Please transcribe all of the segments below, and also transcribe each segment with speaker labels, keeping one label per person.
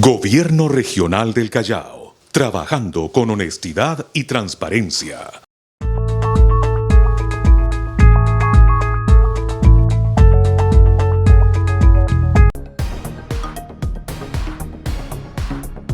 Speaker 1: Gobierno Regional del Callao, trabajando con honestidad y transparencia.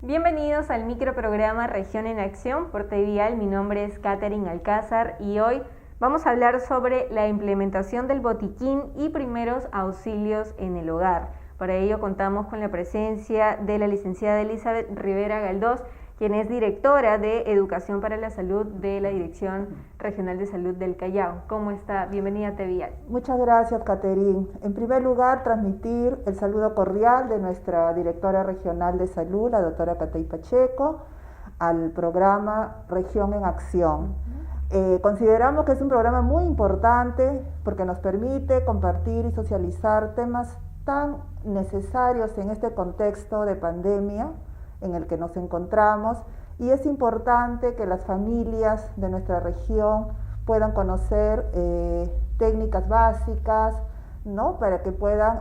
Speaker 2: Bienvenidos al microprograma Región en Acción por TVial. Mi nombre es Katherine Alcázar y hoy vamos a hablar sobre la implementación del botiquín y primeros auxilios en el hogar. Para ello contamos con la presencia de la licenciada Elizabeth Rivera Galdós, quien es directora de Educación para la Salud de la Dirección Regional de Salud del Callao. ¿Cómo está? Bienvenida a TVial.
Speaker 3: Muchas gracias, Katherine. En primer lugar, transmitir el saludo cordial de nuestra directora regional de salud, la doctora Catey Pacheco, al programa Región en Acción. Consideramos que es un programa muy importante porque nos permite compartir y socializar temas tan necesarios en este contexto de pandemia en el que nos encontramos, y es importante que las familias de nuestra región puedan conocer técnicas básicas, ¿no?, para que puedan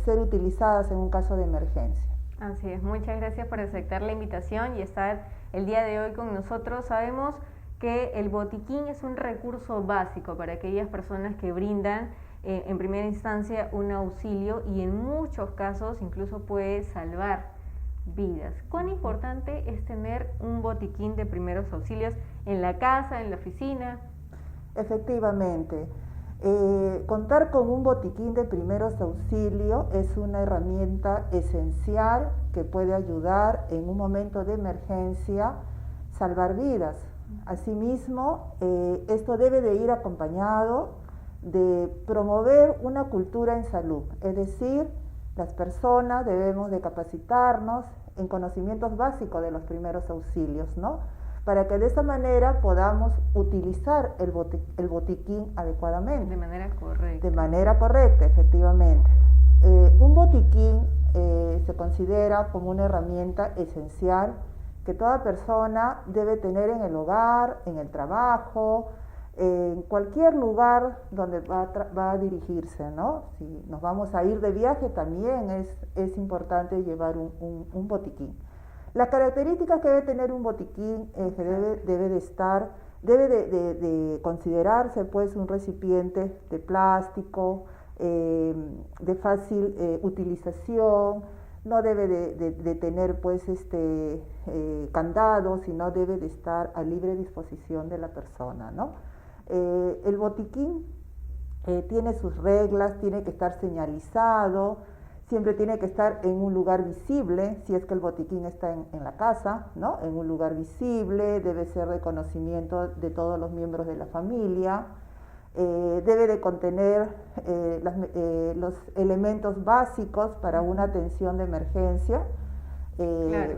Speaker 3: ser utilizadas en un caso de emergencia.
Speaker 2: Así es, muchas gracias por aceptar la invitación y estar el día de hoy con nosotros. Sabemos que el botiquín es un recurso básico para aquellas personas que brindan en primera instancia un auxilio y en muchos casos incluso puede salvar vidas. ¿Cuán importante es tener un botiquín de primeros auxilios en la casa, en la oficina?
Speaker 3: Efectivamente, contar con un botiquín de primeros auxilios es una herramienta esencial que puede ayudar en un momento de emergencia salvar vidas. Asimismo, esto debe de ir acompañado de promover una cultura en salud, es decir, las personas debemos de capacitarnos en conocimientos básicos de los primeros auxilios, ¿no?, para que de esa manera podamos utilizar el botiquín adecuadamente.
Speaker 2: De manera correcta.
Speaker 3: De manera correcta, efectivamente. Un botiquín se considera como una herramienta esencial que toda persona debe tener en el hogar, en el trabajo, en cualquier lugar donde va a dirigirse, ¿no? Si nos vamos a ir de viaje también es importante llevar un botiquín. Las características que debe tener un botiquín es que debe de considerarse pues un recipiente de plástico, de fácil utilización, no debe de tener pues candado, sino debe de estar a libre disposición de la persona, ¿no? El botiquín tiene sus reglas, tiene que estar señalizado, siempre tiene que estar en un lugar visible, si es que el botiquín está en la casa, ¿no?, en un lugar visible, debe ser de conocimiento de todos los miembros de la familia, debe de contener los elementos básicos para una atención de emergencia.
Speaker 2: Claro.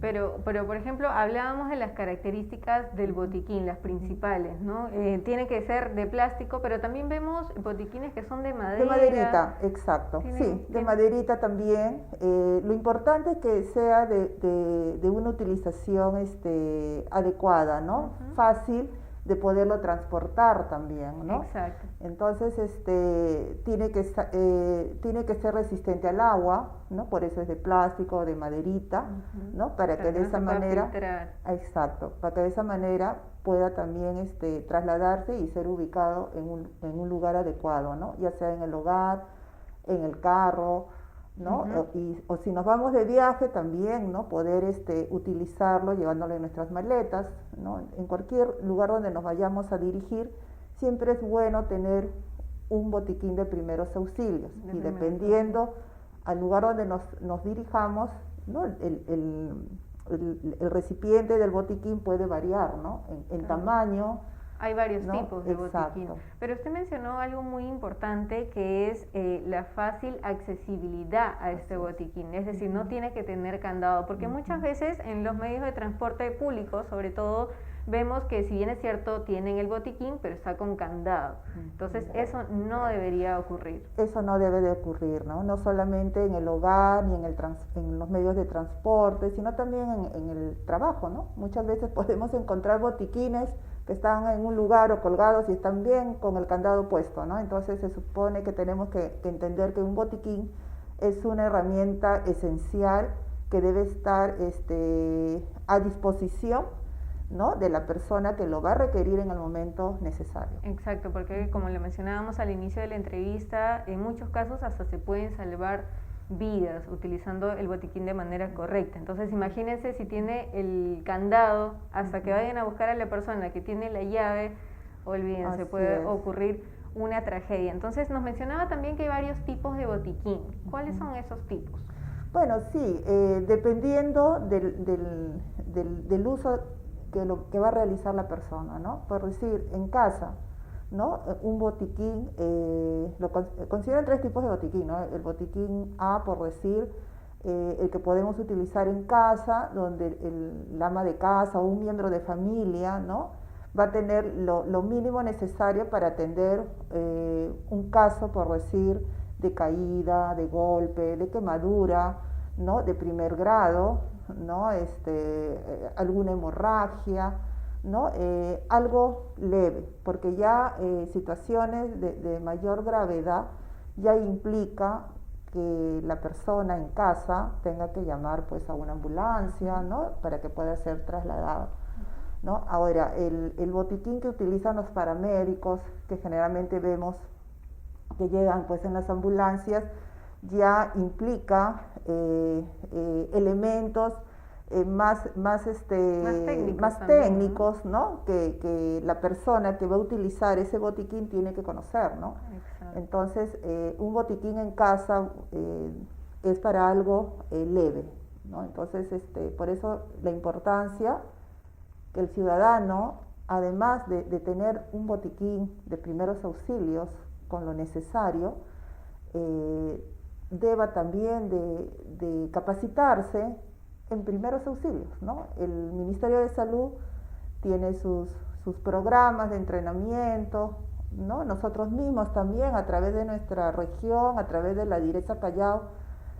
Speaker 2: Pero por ejemplo, hablábamos de las características del botiquín, las principales, ¿no? Tiene que ser de plástico, pero también vemos botiquines que son de madera.
Speaker 3: De maderita, exacto, sí, de maderita también. Lo importante es que sea de una utilización adecuada, ¿no? Uh-huh. Fácil de poderlo transportar también, ¿no?
Speaker 2: Exacto.
Speaker 3: Entonces, tiene que ser resistente al agua, ¿no? Por eso es de plástico o de maderita, uh-huh, ¿no? Para que de esa manera, exacto, para que de esa manera pueda también trasladarse y ser ubicado en un lugar adecuado, ¿no? Ya sea en el hogar, en el carro, ¿no? Uh-huh. O si nos vamos de viaje también, ¿no?, poder utilizarlo llevándolo en nuestras maletas, ¿no? En cualquier lugar donde nos vayamos a dirigir, siempre es bueno tener un botiquín de primeros auxilios. Y dependiendo al lugar donde nos dirijamos, ¿no?, el recipiente del botiquín puede variar, ¿no?, en tamaño.
Speaker 2: Hay varios
Speaker 3: ¿no?,
Speaker 2: tipos de
Speaker 3: exacto.
Speaker 2: botiquín. Pero usted mencionó algo muy importante que es la fácil accesibilidad a este botiquín. Es decir, no tiene que tener candado, porque muchas veces en los medios de transporte público, sobre todo, vemos que si bien es cierto, tienen el botiquín, pero está con candado. Entonces, eso no debería ocurrir.
Speaker 3: Eso no debe de ocurrir, ¿no? No solamente en el hogar ni en los medios de transporte, sino también en el trabajo, ¿no? Muchas veces podemos encontrar botiquines que están en un lugar o colgados y están bien con el candado puesto, ¿no? Entonces se supone que tenemos que entender que un botiquín es una herramienta esencial que debe estar a disposición, ¿no?, de la persona que lo va a requerir en el momento necesario.
Speaker 2: Exacto, porque como le mencionábamos al inicio de la entrevista, en muchos casos hasta se pueden salvar vidas utilizando el botiquín de manera correcta. Entonces imagínense si tiene el candado, hasta que vayan a buscar a la persona que tiene la llave, olvídense, puede ocurrir una tragedia. Entonces nos mencionaba también que hay varios tipos de botiquín. ¿Cuáles son esos tipos?
Speaker 3: Bueno, sí, dependiendo del uso que va a realizar la persona, ¿no? Por decir, en casa, ¿no?, un botiquín, consideran 3 tipos de botiquín, ¿no? El botiquín A, por decir, el que podemos utilizar en casa, donde el ama de casa o un miembro de familia, ¿no?, va a tener lo mínimo necesario para atender un caso, por decir, de caída, de golpe, de quemadura, ¿no?, de primer grado, ¿no?, alguna hemorragia, ¿no?, algo leve, porque ya situaciones de mayor gravedad ya implica que la persona en casa tenga que llamar pues a una ambulancia, ¿no?, para que pueda ser trasladada, ¿no? Ahora, el botiquín que utilizan los paramédicos, que generalmente vemos que llegan pues en las ambulancias, ya implica elementos más técnicos, ¿no?, que la persona que va a utilizar ese botiquín tiene que conocer, ¿no? Exacto. Entonces, un botiquín en casa es para algo leve, ¿no? Entonces, por eso la importancia que el ciudadano, además de tener un botiquín de primeros auxilios con lo necesario, deba también de capacitarse en primeros auxilios, ¿no? El Ministerio de Salud tiene sus programas de entrenamiento, ¿no? Nosotros mismos también, a través de nuestra región, a través de la Direza Callao,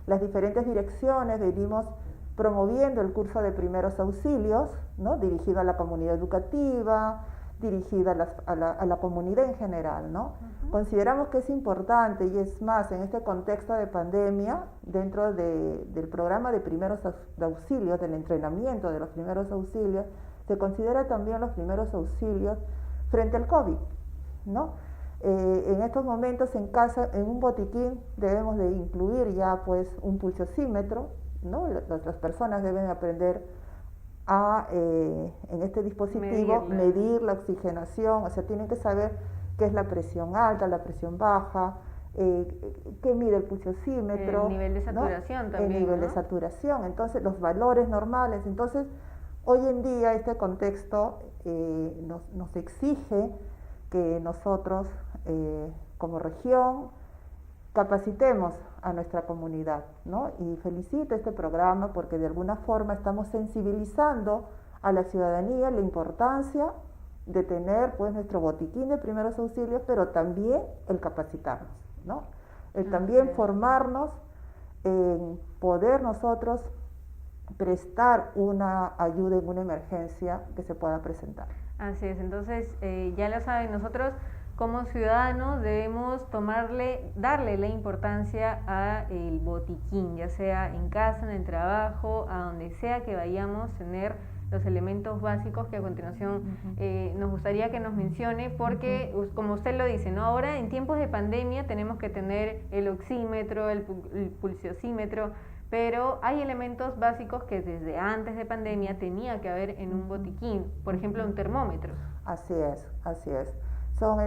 Speaker 3: las diferentes direcciones venimos promoviendo el curso de primeros auxilios, ¿no?, dirigido a la comunidad educativa, dirigida a la comunidad en general, ¿no? Consideramos que es importante, y es más, en este contexto de pandemia, dentro del programa de primeros auxilios, del entrenamiento de los primeros auxilios, se considera también los primeros auxilios frente al COVID, ¿no? En estos momentos en casa, en un botiquín, debemos de incluir ya pues un pulsosímetro, ¿no? Las personas deben aprender a, en este dispositivo, medir la oxigenación, o sea, tienen que saber qué es la presión alta, la presión baja, qué mide el pulsosímetro.
Speaker 2: El nivel de saturación, ¿no?, también. El
Speaker 3: nivel de saturación, entonces los valores normales. Entonces, hoy en día este contexto nos exige que nosotros, como región, capacitemos a nuestra comunidad, ¿no? Y felicito este programa porque de alguna forma estamos sensibilizando a la ciudadanía la importancia de tener pues nuestro botiquín de primeros auxilios, pero también el capacitarnos, ¿no? El también formarnos en poder nosotros prestar una ayuda en una emergencia que se pueda presentar.
Speaker 2: Así es, entonces ya lo saben, nosotros como ciudadanos debemos darle la importancia al botiquín, ya sea en casa, en el trabajo, a donde sea que vayamos, tener los elementos básicos que a continuación nos gustaría que nos mencione, porque como usted lo dice, ¿no?, ahora en tiempos de pandemia tenemos que tener el oxímetro, el pulsiosímetro, pero hay elementos básicos que desde antes de pandemia tenía que haber en un botiquín, por ejemplo un termómetro.
Speaker 3: Así es, así es. Son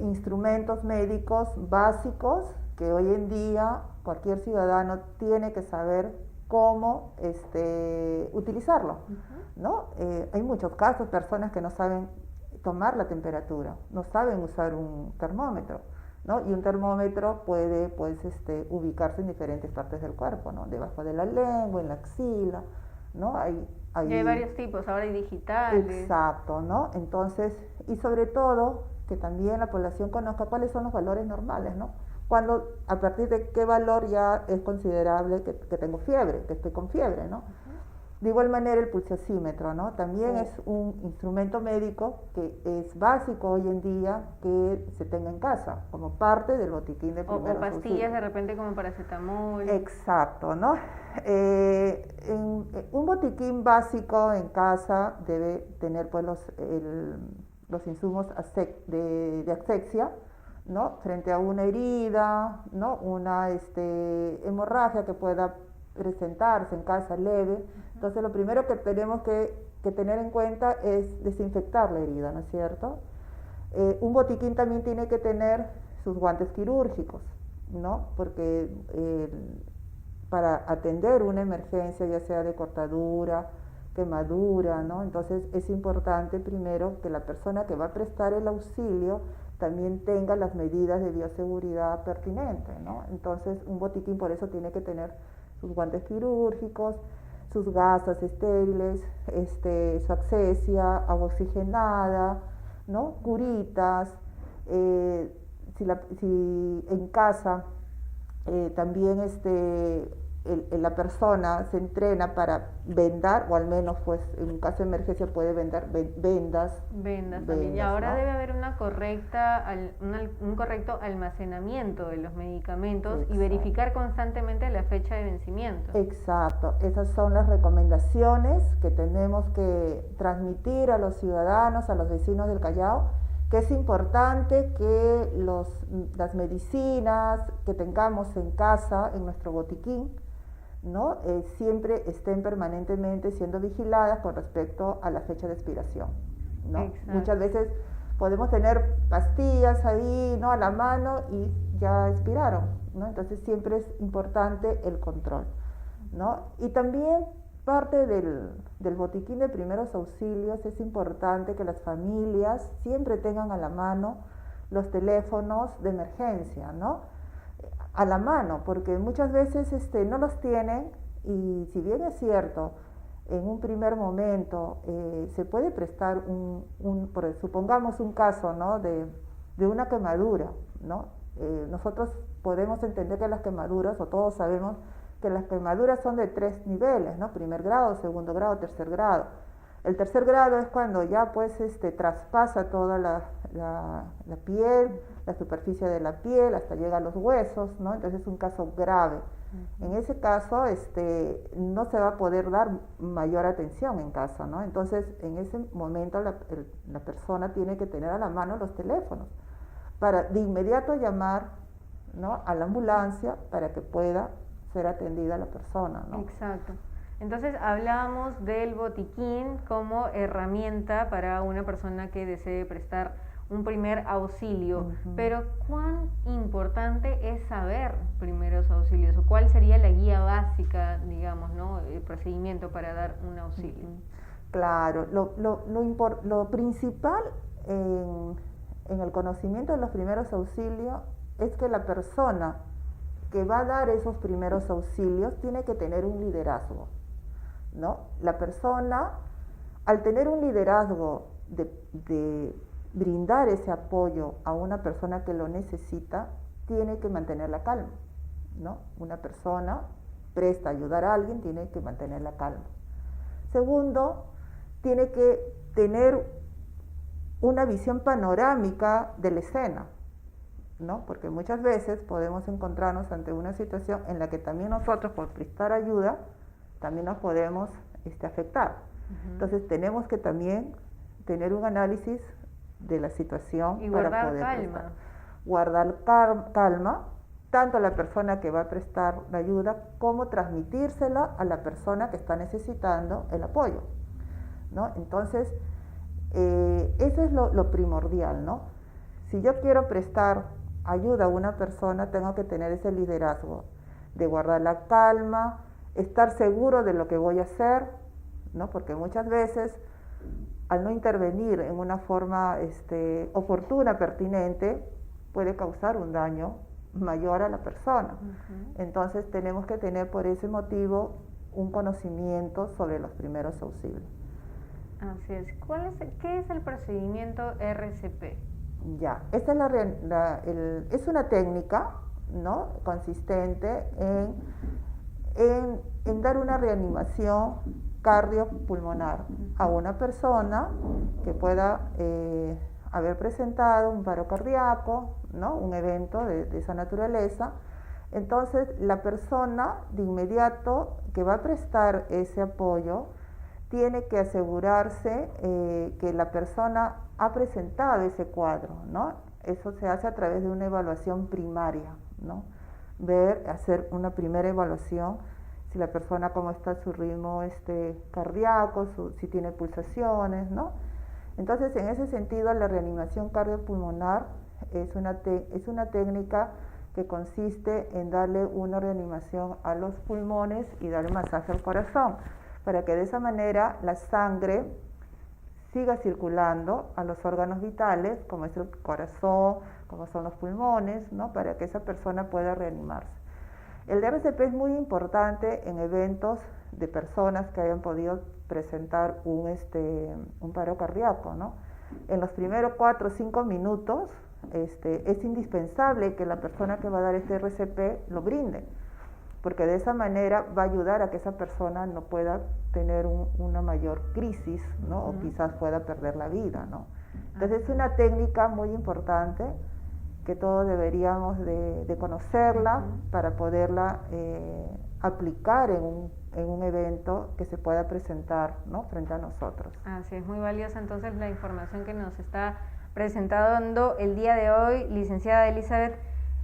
Speaker 3: instrumentos médicos básicos que hoy en día cualquier ciudadano tiene que saber cómo utilizarlo, ¿no? Hay muchos casos, personas que no saben tomar la temperatura, no saben usar un termómetro, ¿no? Y un termómetro puede pues ubicarse en diferentes partes del cuerpo, ¿no? Debajo de la lengua, en la axila, ¿no? Hay
Speaker 2: varios tipos, ahora hay digitales.
Speaker 3: Exacto, ¿no? Entonces, y sobre todo que también la población conozca cuáles son los valores normales, ¿no? Cuando, a partir de qué valor ya es considerable que tengo fiebre, que estoy con fiebre, ¿no? De igual manera el pulsosímetro, ¿no? También es un instrumento médico que es básico hoy en día que se tenga en casa, como parte del botiquín de primeros auxilios.
Speaker 2: O pastillas de repente como paracetamol.
Speaker 3: Exacto, ¿no? Un botiquín básico en casa debe tener pues los insumos de asepsia, ¿no? Frente a una herida, ¿no? Una hemorragia que pueda presentarse en casa leve. Entonces lo primero que tenemos que tener en cuenta es desinfectar la herida, ¿no es cierto? Un botiquín también tiene que tener sus guantes quirúrgicos, ¿no? Porque para atender una emergencia, ya sea de cortadura, quemadura, ¿no? Entonces es importante primero que la persona que va a prestar el auxilio también tenga las medidas de bioseguridad pertinentes, ¿no? Entonces un botiquín por eso tiene que tener sus guantes quirúrgicos, sus gasas estériles, su asepsia, agua oxigenada, ¿no? Curitas, si en casa también la persona se entrena para vendar, o al menos pues en un caso de emergencia puede vendar vendas
Speaker 2: también. Y ahora
Speaker 3: ¿no?
Speaker 2: Debe haber un correcto almacenamiento de los medicamentos. Exacto. Y verificar constantemente la fecha de vencimiento.
Speaker 3: Exacto, esas son las recomendaciones que tenemos que transmitir a los ciudadanos, a los vecinos del Callao, que es importante que las medicinas que tengamos en casa, en nuestro botiquín, ¿no? Siempre estén permanentemente siendo vigiladas con respecto a la fecha de expiración, ¿no? Muchas veces podemos tener pastillas ahí, ¿no? A la mano y ya expiraron, ¿no? Entonces siempre es importante el control, ¿no? Y también parte del botiquín de primeros auxilios es importante que las familias siempre tengan a la mano los teléfonos de emergencia, ¿no? A la mano, porque muchas veces no los tienen, y si bien es cierto, en un primer momento se puede prestar supongamos un caso, ¿no? de una quemadura, ¿no? Nosotros podemos entender que las quemaduras, o todos sabemos que las quemaduras son de 3 niveles, ¿no? Primer grado, segundo grado, tercer grado. El tercer grado es cuando ya pues traspasa toda la piel, la superficie de la piel, hasta llega a los huesos, ¿no? Entonces es un caso grave. Uh-huh. En ese caso no se va a poder dar mayor atención en casa, ¿no? Entonces en ese momento la persona tiene que tener a la mano los teléfonos para de inmediato llamar, ¿no? A la ambulancia para que pueda ser atendida la persona, ¿no?
Speaker 2: Exacto. Entonces hablábamos del botiquín como herramienta para una persona que desee prestar un primer auxilio, uh-huh. Pero ¿cuán importante es saber primeros auxilios? ¿O cuál sería la guía básica, digamos, ¿no? El procedimiento para dar un auxilio? Uh-huh.
Speaker 3: Claro, lo principal en el conocimiento de los primeros auxilios es que la persona que va a dar esos primeros auxilios tiene que tener un liderazgo, ¿no? La persona, al tener un liderazgo de brindar ese apoyo a una persona que lo necesita, tiene que mantener la calma, ¿no? Una persona presta a ayudar a alguien, tiene que mantener la calma. Segundo, tiene que tener una visión panorámica de la escena, ¿no? Porque muchas veces podemos encontrarnos ante una situación en la que también nosotros, por prestar ayuda, también nos podemos afectar. Uh-huh. Entonces tenemos que también tener un análisis de la situación
Speaker 2: y
Speaker 3: para
Speaker 2: guardar
Speaker 3: poder
Speaker 2: calma.
Speaker 3: prestar. Guardar calma, tanto a la persona que va a prestar la ayuda como transmitírsela a la persona que está necesitando el apoyo, ¿no? Entonces, eso es lo primordial, ¿no? Si yo quiero prestar ayuda a una persona, tengo que tener ese liderazgo de guardar la calma, estar seguro de lo que voy a hacer, ¿no? Porque muchas veces, al no intervenir en una forma oportuna, pertinente, puede causar un daño mayor a la persona. Uh-huh. Entonces tenemos que tener por ese motivo un conocimiento sobre los primeros auxilios.
Speaker 2: Así es. ¿Qué es el procedimiento RCP?
Speaker 3: Ya, esta es una técnica, ¿no? Consistente en dar una reanimación cardiopulmonar a una persona que pueda haber presentado un paro cardíaco, ¿no? Un evento de esa naturaleza. Entonces, la persona de inmediato que va a prestar ese apoyo tiene que asegurarse que la persona ha presentado ese cuadro, ¿no? Eso se hace a través de una evaluación primaria, ¿no? Hacer una primera evaluación, si la persona cómo está su ritmo cardíaco, si tiene pulsaciones, ¿no? Entonces, en ese sentido, la reanimación cardiopulmonar es una técnica que consiste en darle una reanimación a los pulmones y darle masaje al corazón, para que de esa manera la sangre siga circulando a los órganos vitales, como es el corazón, como son los pulmones, ¿no? Para que esa persona pueda reanimarse. El DRCP es muy importante en eventos de personas que hayan podido presentar un paro cardíaco, ¿no? En los primeros 4 o 5 minutos es indispensable que la persona que va a dar este RCP lo brinde, porque de esa manera va a ayudar a que esa persona no pueda tener una mayor crisis, ¿no? O quizás pueda perder la vida, ¿no? Entonces es una técnica muy importante que todos deberíamos de conocerla para poderla aplicar en un evento que se pueda presentar, ¿no? Frente a nosotros.
Speaker 2: Así es, muy valiosa entonces la información que nos está presentando el día de hoy, licenciada Elizabeth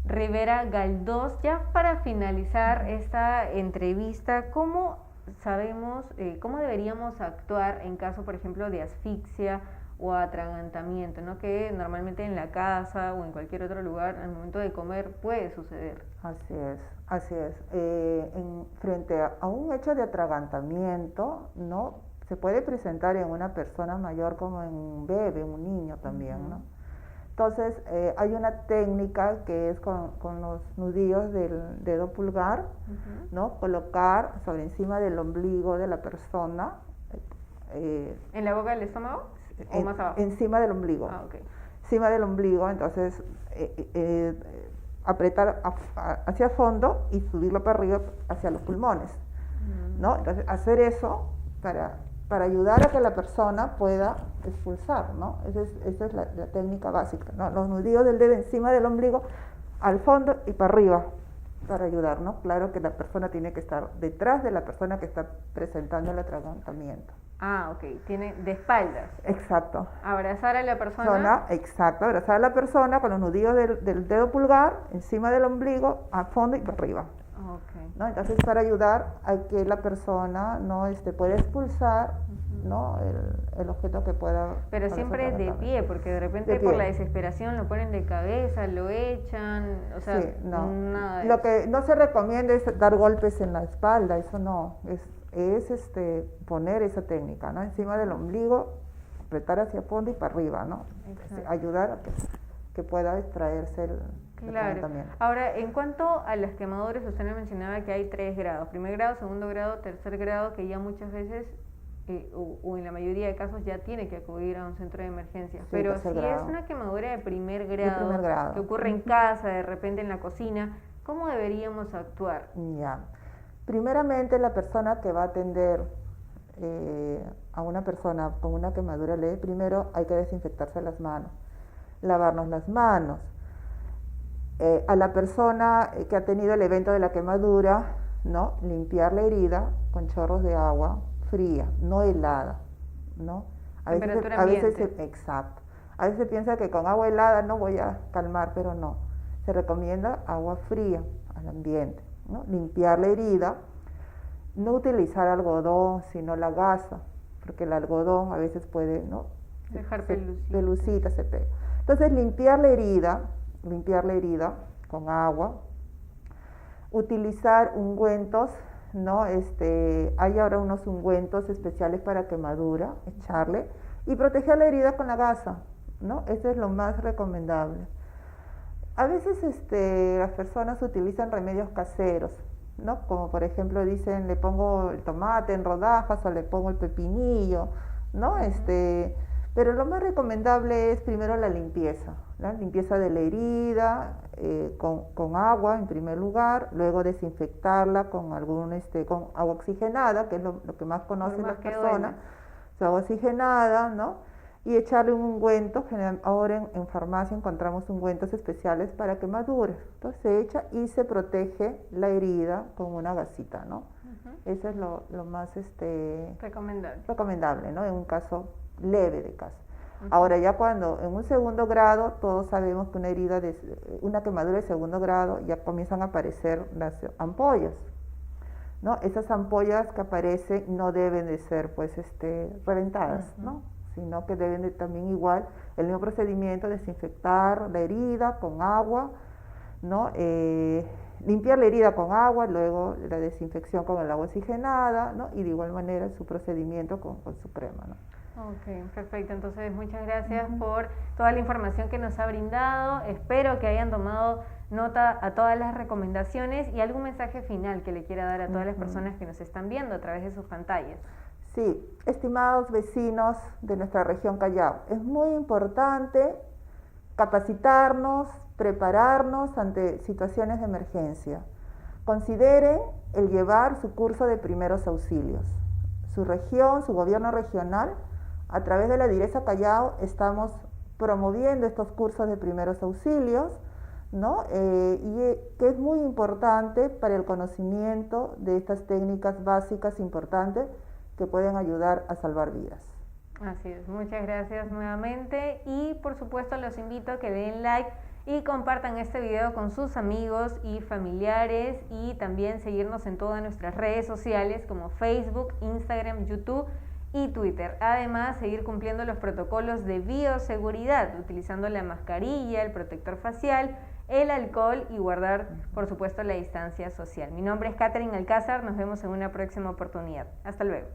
Speaker 2: Rivera Galdós. Ya para finalizar esta entrevista, ¿cómo sabemos, cómo deberíamos actuar en caso, por ejemplo, de asfixia o atragantamiento, ¿no? Que normalmente en la casa o en cualquier otro lugar, al momento de comer, puede suceder?
Speaker 3: Así es. Frente a un hecho de atragantamiento, ¿no? Se puede presentar en una persona mayor como en un bebé, un niño también, ¿no? Entonces, hay una técnica que es con los nudillos del dedo pulgar, ¿no? Colocar sobre encima del ombligo de la persona.
Speaker 2: ¿En la boca del estómago o más abajo?
Speaker 3: Encima del ombligo.
Speaker 2: Ah, okay.
Speaker 3: Encima del ombligo, entonces apretar hacia fondo y subirlo para arriba hacia los pulmones, ¿no? Entonces, hacer eso para ayudar a que la persona pueda expulsar, ¿no? Esa es la técnica básica, ¿no? Los nudillos del dedo encima del ombligo, al fondo y para arriba, para ayudar, ¿no? Claro que la persona tiene que estar detrás de la persona que está presentando el atragantamiento.
Speaker 2: Ah, ok, tiene de espaldas.
Speaker 3: Exacto.
Speaker 2: Abrazar a la persona.
Speaker 3: Exacto, abrazar a la persona con los nudillos del dedo pulgar, encima del ombligo, al fondo y para arriba.
Speaker 2: Okay.
Speaker 3: ¿No? Entonces, para ayudar a que la persona no pueda expulsar, ¿no? el objeto que pueda.
Speaker 2: Pero siempre de pie, porque de repente por la desesperación lo ponen de cabeza, lo echan, o sea,
Speaker 3: sí, no.
Speaker 2: Nada
Speaker 3: Lo que no se recomienda es dar golpes en la espalda, eso no, es poner esa técnica, ¿no? Encima del ombligo, apretar hacia fondo y para arriba, ¿no? Ayudar a que pueda extraerse el tratamiento.
Speaker 2: Ahora, en cuanto a las quemaduras, usted me mencionaba que hay 3 grados, primer grado, segundo grado, tercer grado, que ya muchas veces, o en la mayoría de casos, ya tiene que acudir a un centro de emergencia. Sí, pero si es una quemadura de primer grado, que ocurre en casa, de repente en la cocina, ¿cómo deberíamos actuar?
Speaker 3: Ya. Primeramente, la persona que va a atender a una persona con una quemadura leve, primero hay que desinfectarse las manos, lavarnos las manos. A la persona que ha tenido el evento de la quemadura, ¿no? Limpiar la herida con chorros de agua fría, no helada, ¿no? Exacto. A veces se piensa que con agua helada no voy a calmar, pero no. Se recomienda agua fría al ambiente, ¿no? Limpiar la herida, no utilizar algodón, sino la gasa, porque el algodón a veces puede, ¿no?
Speaker 2: Dejar
Speaker 3: pelucita, se pega. Entonces, limpiar la herida con agua, utilizar ungüentos, ¿no? Hay ahora unos ungüentos especiales para quemadura, echarle, y proteger la herida con la gasa, ¿no? Eso es lo más recomendable. A veces las personas utilizan remedios caseros, ¿no? Como por ejemplo dicen, le pongo el tomate en rodajas o le pongo el pepinillo, ¿no? Pero lo más recomendable es primero la limpieza de la herida con agua en primer lugar, luego desinfectarla con con agua oxigenada, que es lo que más conocen las personas, agua oxigenada, ¿no? Y echarle un ungüento. Ahora en farmacia encontramos ungüentos especiales para quemaduras. Entonces se echa y se protege la herida con una gasita, ¿no? Eso es lo más recomendable, ¿no? En un caso leve de caso. Ahora ya cuando en un segundo grado, todos sabemos que una quemadura de segundo grado ya comienzan a aparecer las ampollas, ¿no? Esas ampollas que aparecen no deben de ser reventadas, ¿no? Sino que deben de también igual el mismo procedimiento, desinfectar la herida con agua, ¿no? Limpiar la herida con agua, luego la desinfección con el agua oxigenada, ¿no? Y de igual manera su procedimiento con su crema, ¿no?
Speaker 2: Ok, perfecto. Entonces, muchas gracias por toda la información que nos ha brindado. Espero que hayan tomado nota a todas las recomendaciones y algún mensaje final que le quiera dar a todas las personas que nos están viendo a través de sus pantallas.
Speaker 3: Sí, estimados vecinos de nuestra región Callao, es muy importante capacitarnos, prepararnos ante situaciones de emergencia. Consideren el llevar su curso de primeros auxilios. Su región, su gobierno regional, a través de la Direza Callao, estamos promoviendo estos cursos de primeros auxilios, ¿no? Y que es muy importante para el conocimiento de estas técnicas básicas importantes que pueden ayudar a salvar vidas.
Speaker 2: Así es, muchas gracias nuevamente y por supuesto los invito a que den like y compartan este video con sus amigos y familiares y también seguirnos en todas nuestras redes sociales como Facebook, Instagram, YouTube y Twitter. Además, seguir cumpliendo los protocolos de bioseguridad, utilizando la mascarilla, el protector facial, el alcohol y guardar, por supuesto, la distancia social. Mi nombre es Catherine Alcázar, nos vemos en una próxima oportunidad. Hasta luego.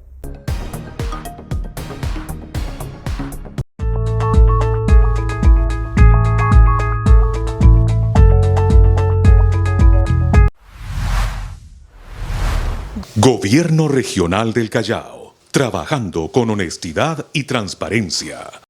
Speaker 1: Gobierno Regional del Callao, trabajando con honestidad y transparencia.